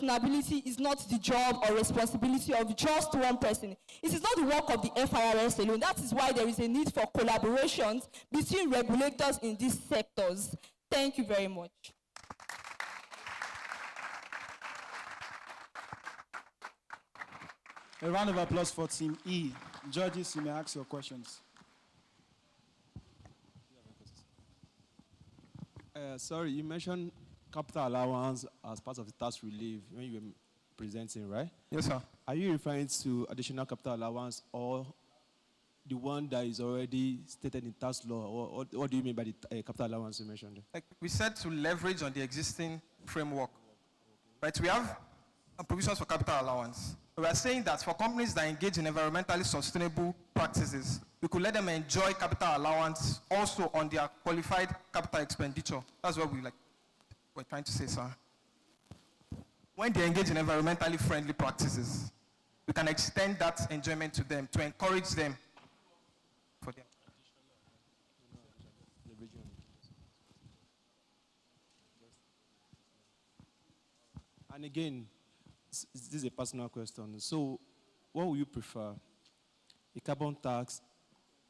sustainability is not the job or responsibility of just one person. It is not the work of the FIRS alone. That is why there is a need for collaborations between regulators in these sectors. Thank you very much. A round of applause for Team E. Judges, you may ask your questions. Sorry, you mentioned capital allowance as part of the tax relief when you were presenting, right? Yes, sir. Are you referring to additional capital allowance or the one that is already stated in tax law? Or what do you mean by the capital allowance you mentioned? Like we said, to leverage on the existing framework. Right? We have provisions for capital allowance. We are saying that for companies that engage in environmentally sustainable practices, we could let them enjoy capital allowance also on their qualified capital expenditure. That's what we're trying to say, sir. When they engage in environmentally friendly practices, we can extend that enjoyment to them to encourage them for them. And again, this is a personal question. So, what would you prefer? A carbon tax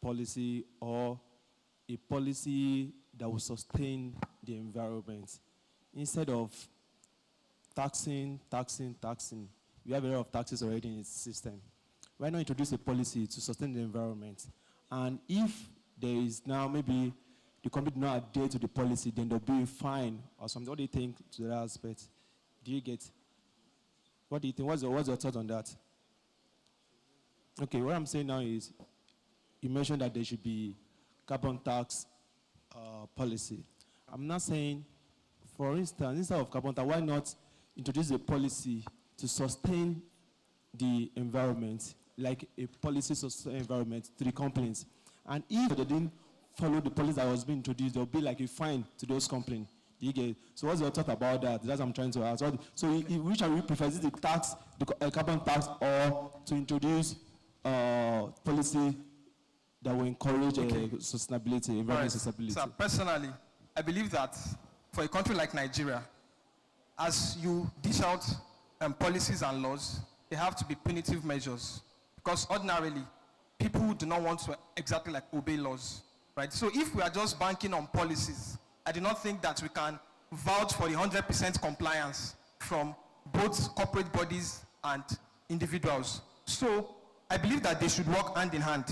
policy or a policy that will sustain the environment? Instead of taxing, we have a lot of taxes already in the system. Why not introduce a policy to sustain the environment? And if there is now maybe the company do not adhere to the policy, then there'll be a fine or something. What do you think to that aspect? Do you get? What do you think? What's your thought on that? Okay, what I'm saying now is, you mentioned that there should be carbon tax policy. I'm not saying, for instance, instead of carbon tax, why not introduce a policy to sustain the environment, like a policy to sustain environment to the companies? And if they didn't follow the policy that was being introduced, there'll be like a fine to those companies. You get? So what's your thought about that? That's what I'm trying to ask. So which are you prefer? Is it the tax, the carbon tax, or to introduce policy that will encourage sustainability, environmental sustainability? So personally, I believe that for a country like Nigeria, as you dish out policies and laws, they have to be punitive measures. Because ordinarily, people do not want to exactly obey laws, right? So if we are just banking on policies, I do not think that we can vouch for the 100% compliance from both corporate bodies and individuals. So I believe that they should work hand in hand.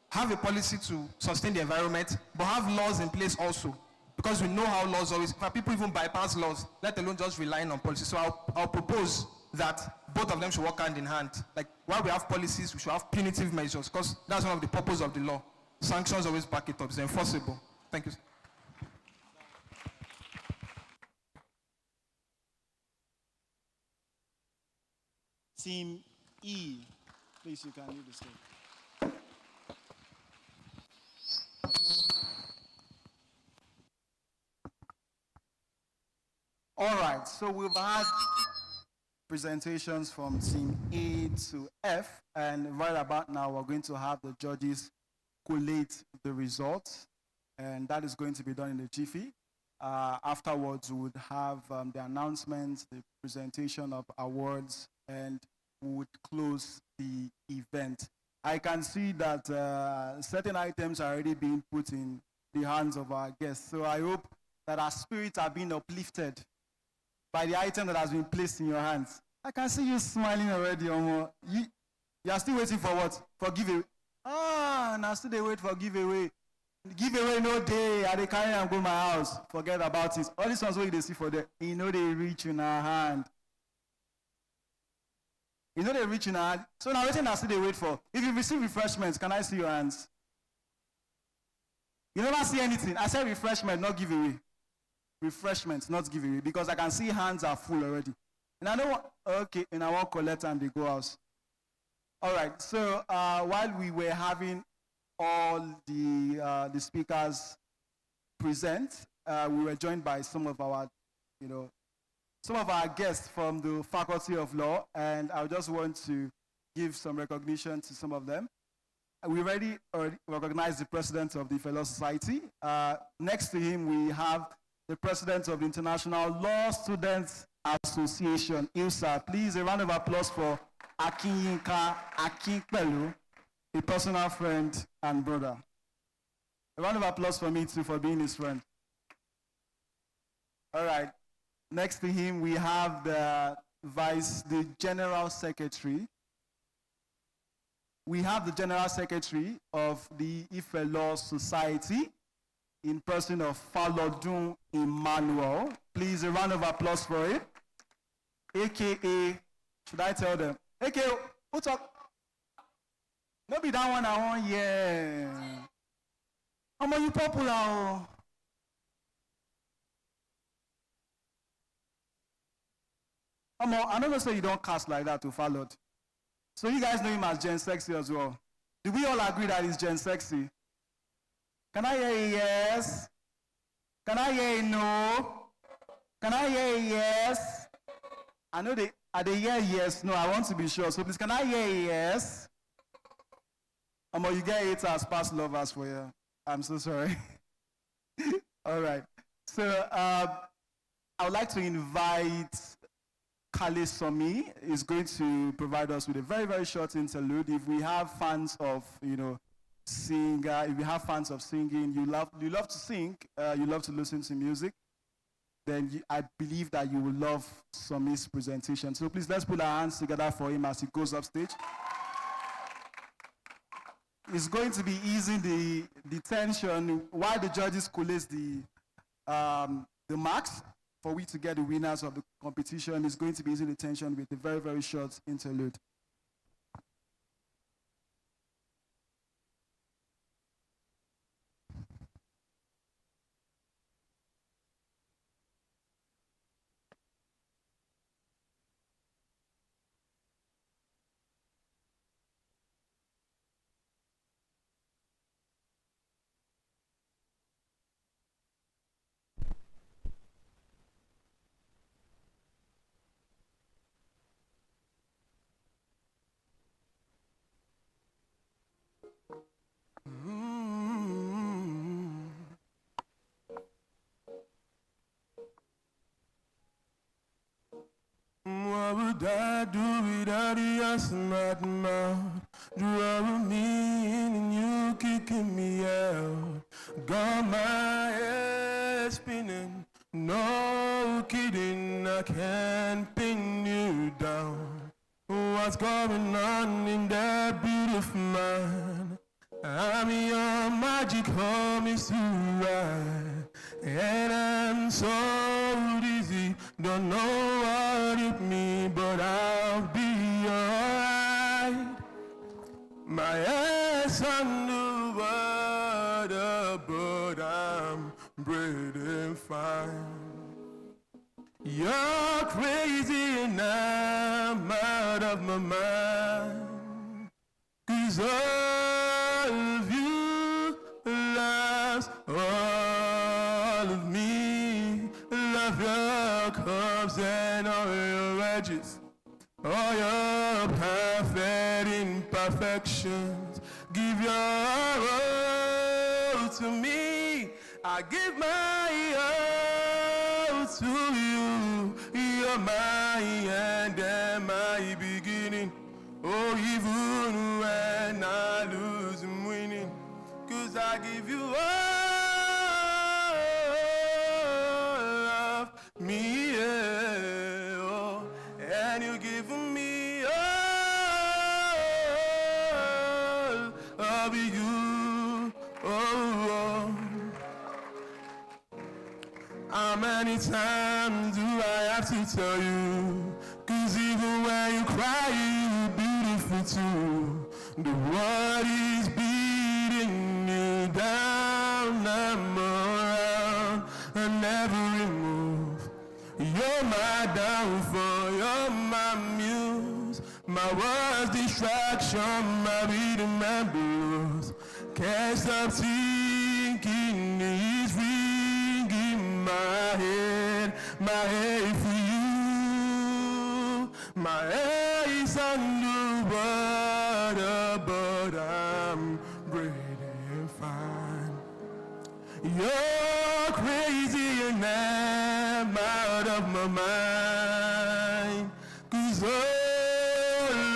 Have a policy to sustain the environment, but have laws in place also. Because we know how laws always, people even bypass laws, let alone just relying on policy. So I'll propose that both of them should work hand in hand. Like while we have policies, we should have punitive measures, because that's one of the purposes of the law. Sanctions always back it up, it's enforceable. Thank you. Team E, please, you can leave the stage. All right, so we've had presentations from Team A to F, and right about now, we're going to have the judges collate the results, and that is going to be done in the jiffy. Afterwards, we would have the announcements, the presentation of awards, and we would close the event. I can see that certain items are already being put in the hands of our guests. So I hope that our spirits are being uplifted by the item that has been placed in your hands. I can see you smiling already, Omo. You are still waiting for what? For giveaway? Now still they wait for giveaway. Giveaway no day. I they carry and go my house. Forget about it. All these ones what they see for them, you know they reach in our hand. You know they reach in our hand. So now waiting, I still they wait for. If you receive refreshments, can I see your hands? You never see anything. I said refreshment, not giveaway. Refreshments, not giveaway, because I can see hands are full already. And I don't want, okay, and I want collect and they go out. All right, so while we were having all the speakers present, we were joined by some of our guests from the Faculty of Law, and I just want to give some recognition to some of them. We already recognized the president of the Fellow Society. Next to him, we have the president of the International Law Students Association, ILSA. Please, a round of applause for Akinyinka Akinpelu, a personal friend and brother. A round of applause for me too for being his friend. All right. Next to him, we have the General Secretary. We have the General Secretary of the Ife Law Society in person of Falodun Emmanuel. Please, a round of applause for it. AKA, should I tell them? AKA, who talk? Maybe that one I want, yeah. How are you popular? I don't know, say you don't cast like that to Falod. So you guys know him as Gen Sexy as well. Do we all agree that he's Gen Sexy? Can I hear a yes? Can I hear a no? Can I hear a yes? I know are they hear yes? No, I want to be sure. So please, can I hear a yes? You get it as past lovers for you. I'm so sorry. All right. So I would like to invite Kale Somi. Is going to provide us with a very, very short interlude. If we have fans of, singer, if you have fans of singing, you love to sing, you love to listen to music, then I believe that you will love Somi's presentation. So please, let's put our hands together for him as he goes up stage. It's going to be easing the tension while the judges collate the marks for we to get the winners of the competition. It's going to be easing the tension with a very, very short interlude. What would I do without your smart mouth? Drawing me in and you kicking me out. Got my head spinning, no kidding, I can't pin you down. What's going on in that beautiful mind? I'm your magic home is to ride, and I'm so dizzy, don't know what it means, but I'll be alright. My head's underwater, but I'm breathing fine. You're crazy and I'm out of my mind, 'cause all of you loves all of me. Love your curves and all your edges, all your perfect imperfections. Give your all to me, I give my all to you. You're my end and my beginning. Oh, even when I lose, I'm winning, 'cause I give you all of me, yeah, oh, and you give me all of you, oh. How many times do I have to tell you? 'Cause even when you cry, you're beautiful too. The world is beating you down, I'm around and every move. You're my downfall, you're my muse, my worst distraction, my rhythm and blues. Can't stop thinking, it's ringing my head for you. My head is underwater, but I'm breathing fine. You're crazy and I'm out of my mind. is all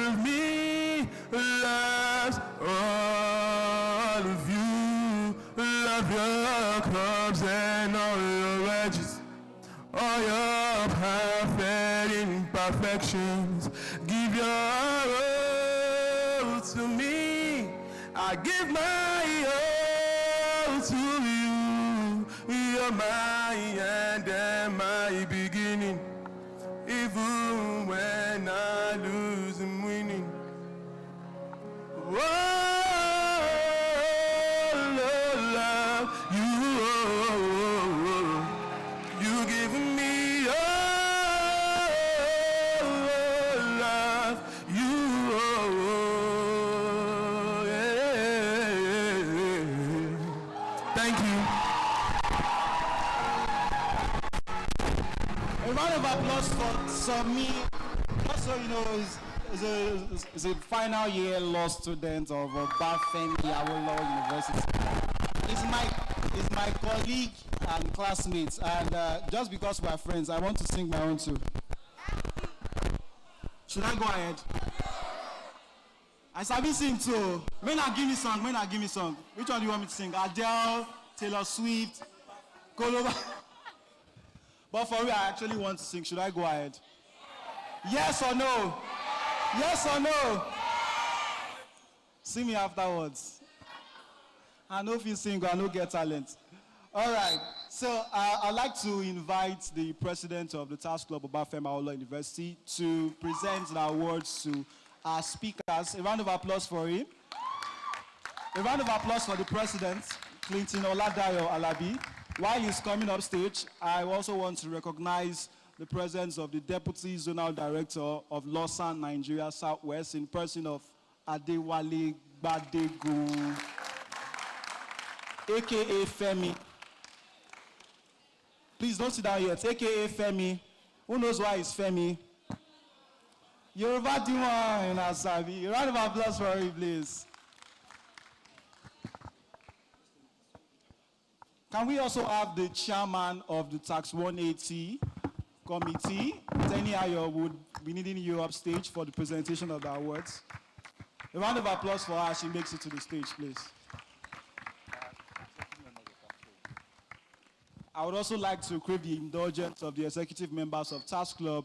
of me, loves all of you. Love your curves and all your edges, all your perfect imperfections. Give your all to me. I give my all to you. You're my end and my beginning. Even when I lose, I'm winning. Oh, love, you give me love, Thank you. A round of applause for Sami. Just so you know, is a final year law student of Obafemi Awolowo University. He's my colleague and classmate, and just because we're friends, I want to sing my own too. Should I go ahead? I sabi sing too. When I give me song. Which one do you want me to sing? Adele, Taylor Swift, Koloba. But for real, I actually want to sing. Should I go ahead? Yes or no? Yes or no? See me afterwards. I know if you sing, I know get talent. All right. So I'd like to invite the president of the Task Club, Obafemi Awolowo University, to present the awards to our speakers. A round of applause for him. A round of applause for the president, Clinton Oladayo Alabi. While he's coming up stage, I also want to recognize the presence of the Deputy Zonal Director of Lausanne, Nigeria Southwest, in person of Adewale Badegu, aka Femi. Please don't sit down yet, aka Femi. Who knows why it's Femi? Yoruba Diwan in Asabi. A round of applause for him, please. Can we also have the chairman of the Tax 180 committee? Tenny Ayo would be needing you upstage for the presentation of the awards. A round of applause for her as she makes it to the stage, please. I would also like to crave the indulgence of the executive members of Task Club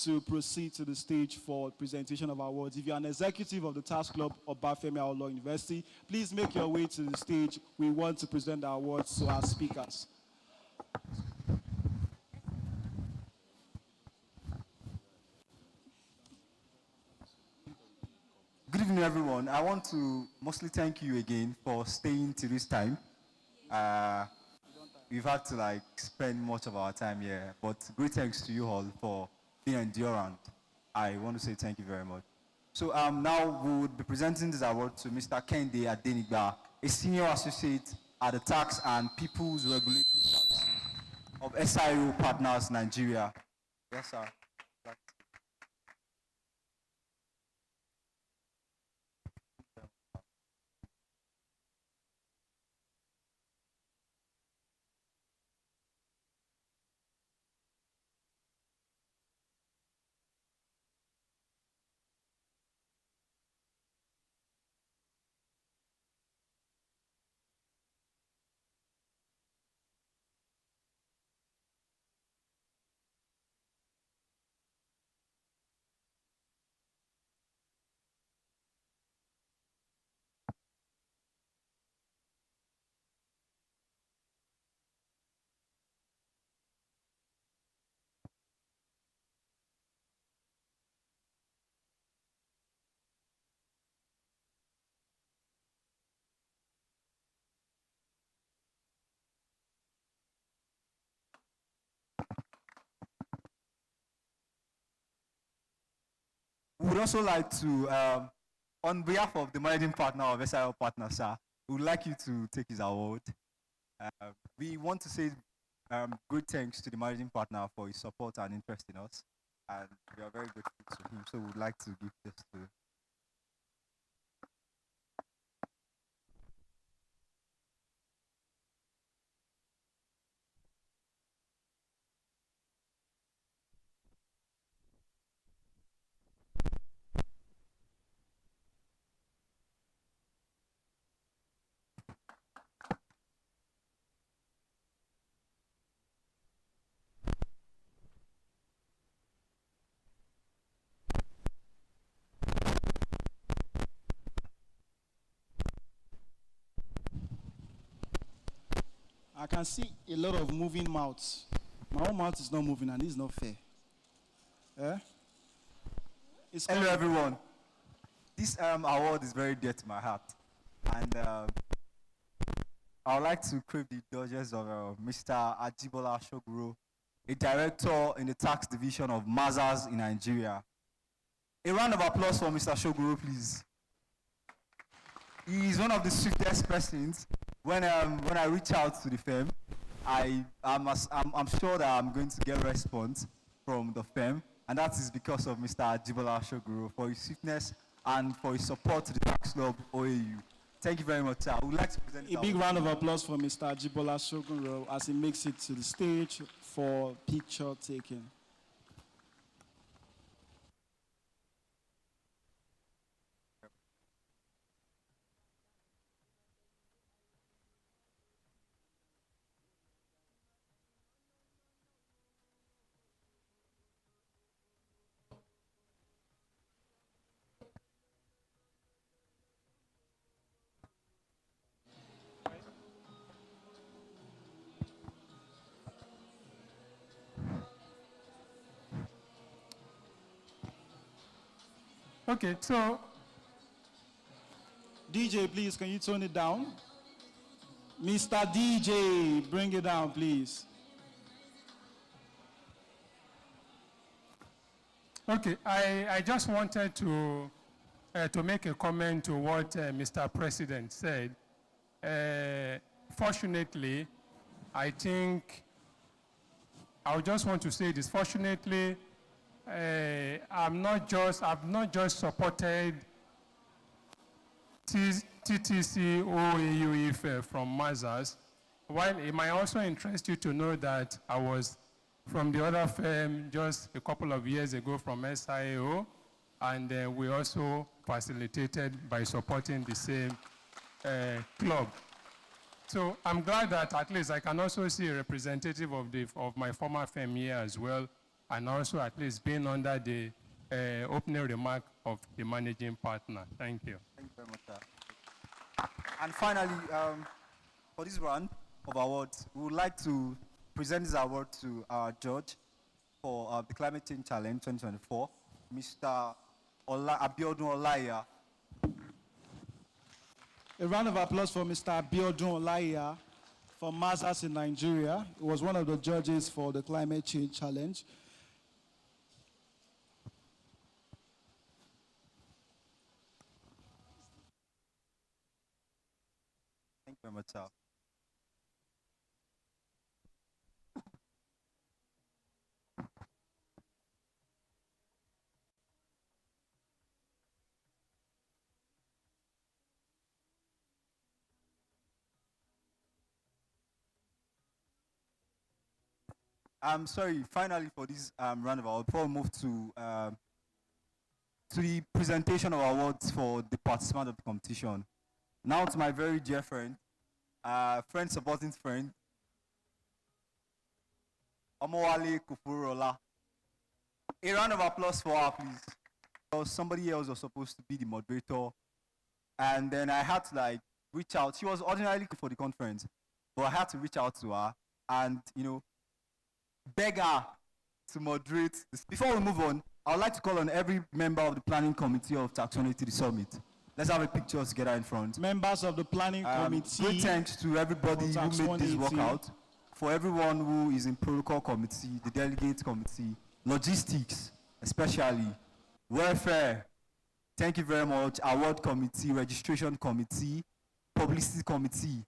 to proceed to the stage for presentation of awards. If you're an executive of the Task Club of Obafemi Awolowo University, please make your way to the stage. We want to present the awards to our speakers. Good evening, everyone. I want to mostly thank you again for staying to this time. We've had to spend much of our time here, but great thanks to you all for being endurant. I want to say thank you very much. So now we would be presenting this award to Mr. Kende Adenigba, a senior associate at the Tax and People's Regulatory Services of SIO Partners Nigeria. Yes, sir. We would also like to, on behalf of the managing partner of SIO Partners, sir, we would like you to take his award. We want to say good thanks to the managing partner for his support and interest in us, and we are very grateful to him, so we would like to give this to I can see a lot of moving mouths. My own mouth is not moving, and this is not fair. Eh? It's Hello, coming. everyone. This award is very dear to my heart. And I would like to crave the indulgence of Mr. Ajibola Shoguro, a director in the tax division of Mazars in Nigeria. A round of applause for Mr. Shoguro, please. He is one of the swiftest persons. When I reach out to the firm, I'm sure that I'm going to get a response from the firm, and that is because of Mr. Ajibola Shoguro, for his swiftness and for his support to the Tax Club OAU. Thank you very much, sir. I would like to present A big round of applause for Mr. Ajibola Shogunro as he makes it to the stage for picture taking. Okay, so DJ, please, can you tone it down? Mr. DJ, bring it down, please. okay, I just wanted to make a comment to what Mr. President said. Fortunately, I think I would just want to say this. Fortunately, I've not just supported TTC OAU IFE from Mazars. While it might also interest you to know that I was from the other firm just a couple of years ago from SIO, and we also facilitated by supporting the same club. So I'm glad that at least I can also see a representative of my former firm here as well, and also at least being under the opening remark of the managing partner. Thank you. Thank you very much, sir. And finally, for this round of awards, we would like to present this award to our judge for the Climate Change Challenge 2024, Mr. Abiodun Olaiya. A round of applause for Mr. Abiodun Olaiya from Mazars in Nigeria. He was one of the judges for the Climate Change Challenge. Thank you very much, sir. I'm sorry, finally for this round of awards, before we move to the presentation of awards for the participants of the competition. Now to my very dear friend, supporting friend, Omowale Kufurola. A round of applause for her, please. Because somebody else was supposed to be the moderator, and then I had to reach out. She was ordinarily for the conference, but I had to reach out to her and beg her to moderate this. Before we move on, I would like to call on every member of the planning committee of Taxonomy to the summit. Let's have a picture together in front. Members of the planning committee. Great thanks to everybody who made this work out. For everyone who is in protocol committee, the delegate committee, logistics, especially, welfare. Thank you very much. Award committee, registration committee, publicity committee,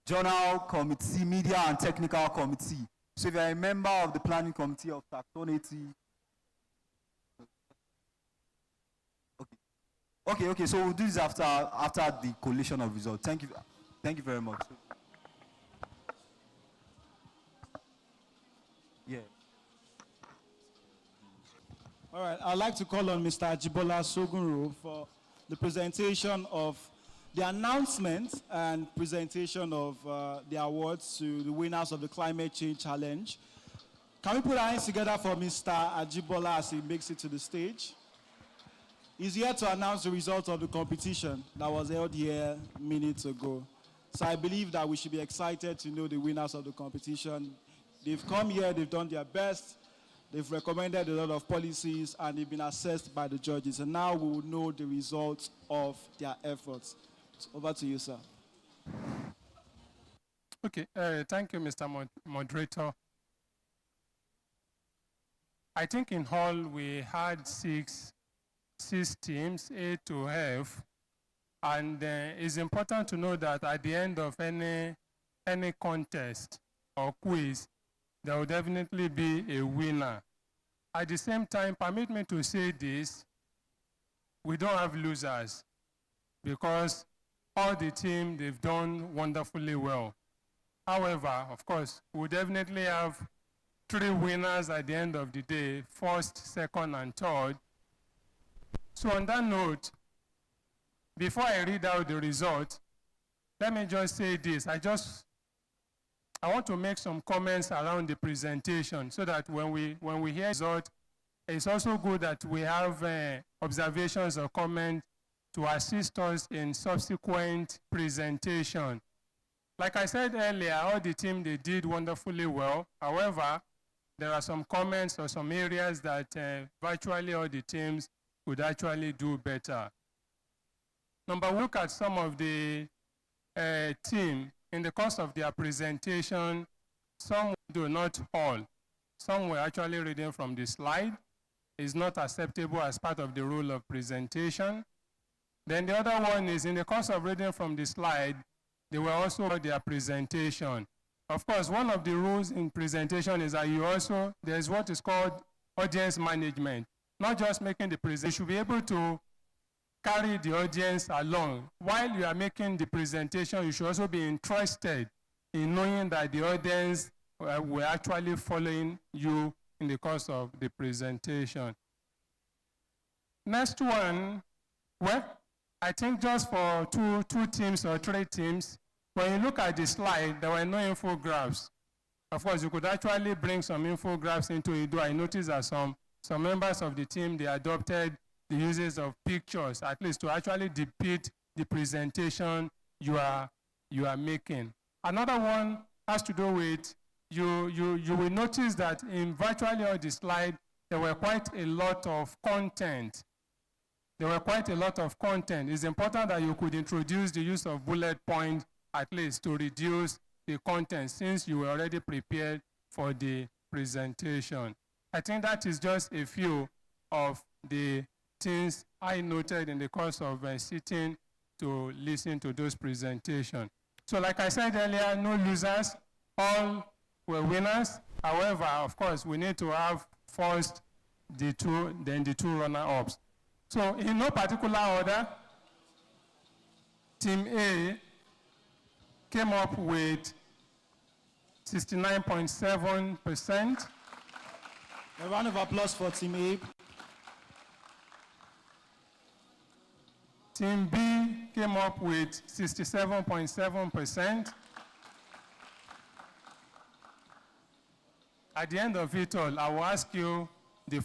journal committee, media and technical committee. So if you're a member of the planning committee of Taxonomy, okay, so we'll do this after the collation of results. Thank you very much. Yeah. All right, I'd like to call on Mr. Ajibola Shogunro for the presentation of the announcement and presentation of the awards to the winners of the Climate Change Challenge. Can we put our hands together for Mr. Ajibola as he makes it to the stage? He's here to announce the results of the competition that was held here minutes ago. So I believe that we should be excited to know the winners of the competition. They've come here, they've done their best, they've recommended a lot of policies, and they've been assessed by the judges. And now we will know the results of their efforts. So over to you, sir. Okay, thank you, Mr. Moderator. I think in all we had six teams, A to F, and it's important to know that at the end of any contest or quiz, there will definitely be a winner. At the same time, permit me to say this, we don't have losers because all the team, they've done wonderfully well. However, of course, we definitely have 3 winners at the end of the day, first, second, and third. So on that note, before I read out the result, let me just say this. I want to make some comments around the presentation so that when we hear the result, it's also good that we have observations or comments to assist us in subsequent presentation. Like I said earlier, all the team, they did wonderfully well. However, there are some comments or some areas that virtually all the teams could actually do better. Number one, look at some of the team in the course of their presentation. Some do, not all. Some were actually reading from the slide. It's not acceptable as part of the rule of presentation. Then the other one is in the course of reading from the slide, they were also their presentation. Of course, one of the rules in presentation is that there's what is called audience management. Not just making the presentation, you should be able to carry the audience along. While you are making the presentation, you should also be interested in knowing that the audience were actually following you in the course of the presentation. Next one, well, I think just for two teams or 3 teams, when you look at the slide, there were no infographs. Of course, you could actually bring some infographs into it. I noticed that some members of the team, they adopted the uses of pictures, at least to actually depict the presentation you are making. Another one has to do with, you will notice that in virtually all the slides, there were quite a lot of content. It's important that you could introduce the use of bullet points at least to reduce the content since you were already prepared for the presentation. I think that is just a few of the things I noted in the course of sitting to listen to those presentations. So like I said earlier, no losers, all were winners. However, of course, we need to have first the 2, then the 2 runner-ups. So in no particular order, Team A came up with 69.7%. A round of applause for Team A. Team B came up with 67.7%. At the end of it all, I will ask you the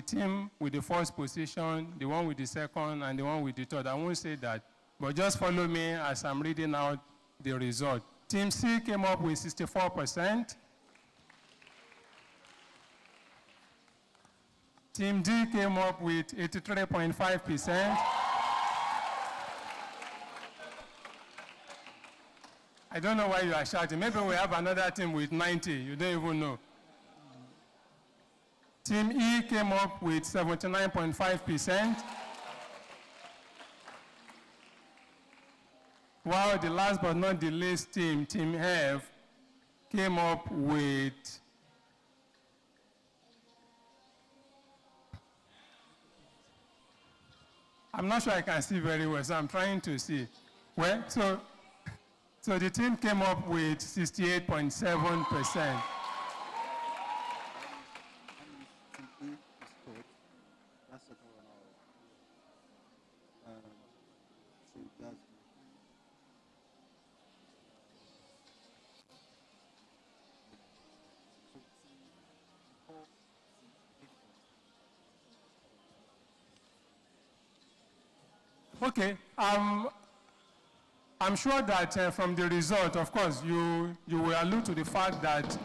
team with the first position, the one with the second, and the one with the third. I won't say that, but just follow me as I'm reading out the result. Team C came up with 64%. Team D came up with 83.5%. I don't know why you are shouting. Maybe we have another team with 90. You don't even know. Team E came up with 79.5%. While the last but not the least team, Team F, came up with I'm not sure I can see very well, so I'm trying to see. Well, so the team came up with 68.7%. Okay, I'm sure that from the result, of course, you will allude to the fact that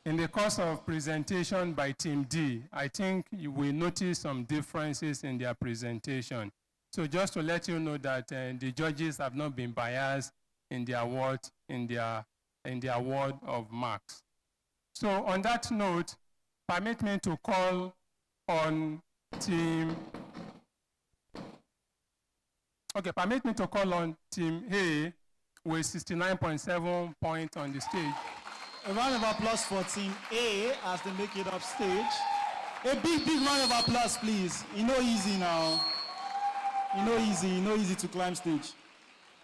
in the course of presentation by Team D, I think you will notice some differences in their presentation. So just to let you know that the judges have not been biased in their award, in their award of marks. So on that note, permit me to call on Team Team A with 69.7 points on the stage. A round of applause for Team A as they make it up stage. A big, big round of applause, please. You know easy now. You know easy to climb stage.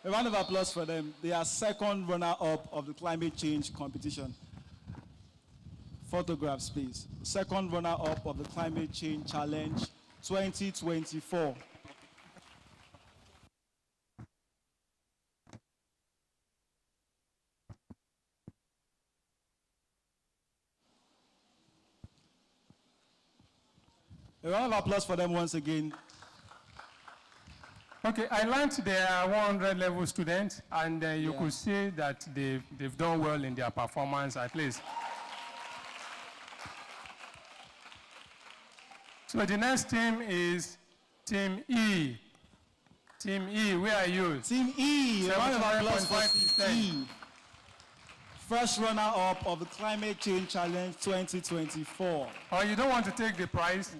A round of applause for them. They are second runner-up of the climate change competition. Photographs, please. Second runner-up of the Climate Change Challenge 2024. A round of applause for them once again. Okay, I learned they are 100 level students, and you could see that they've done well in their performance at least. So the next team is Team E. Team E, where are you? Team E, a round of applause for Team E. First runner-up of the Climate Change Challenge 2024. Oh, you don't want to take the prize?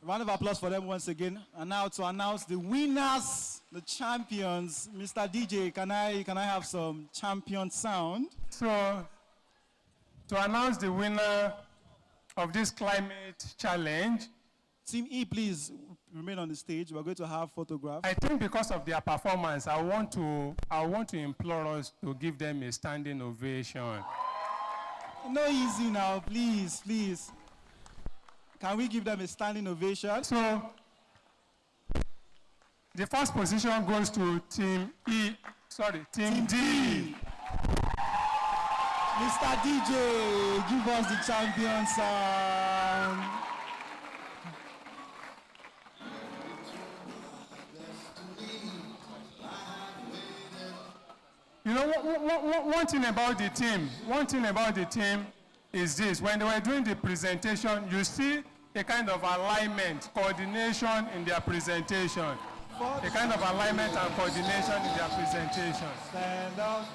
Round of applause for them once again. And now to announce the winners, the champions. Mr. DJ, can I have some champion sound? So, to announce the winner of this climate challenge, Team E, please remain on the stage. We're going to have photographs. I think because of their performance, I want to implore us to give them a standing ovation. No easy now, please, please. Can we give them a standing ovation? So, the first position goes to Team Team D. Mr. DJ, give us the champion sound. You know, one thing about the team is this. When they were doing the presentation, you see a kind of alignment, coordination in their presentation. A kind of alignment and coordination in their presentation. Stand up.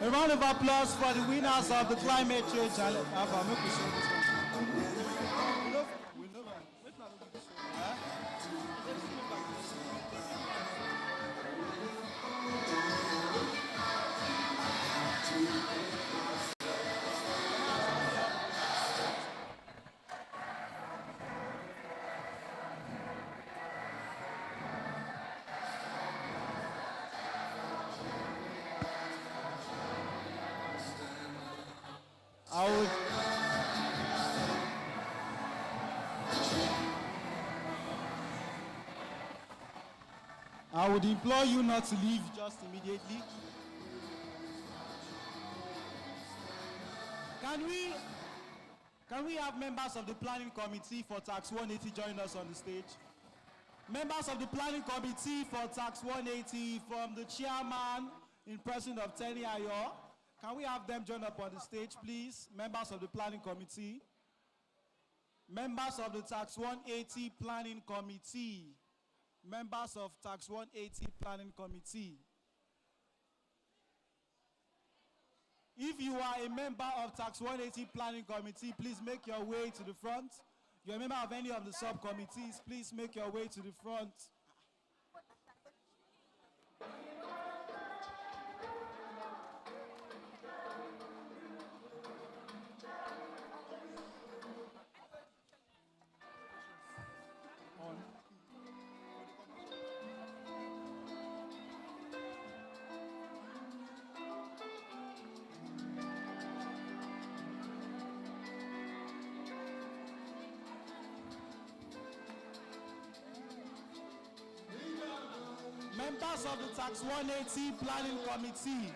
A round of applause for the winners of the Climate Change Challenge. I would implore you not to leave just immediately. Can we have members of the planning committee for tax 180 join us on the stage? Members of the planning committee for tax 180 from the chairman in person of Tenny Ayo. Can we have them join up on the stage, please? Members of the planning committee. Members of the tax 180 planning committee. Members of tax 180 planning committee. If you are a member of tax 180 planning committee, please make your way to the front. You're a member of any of the subcommittees, please make your way to the front. Members of the tax 180 planning committee,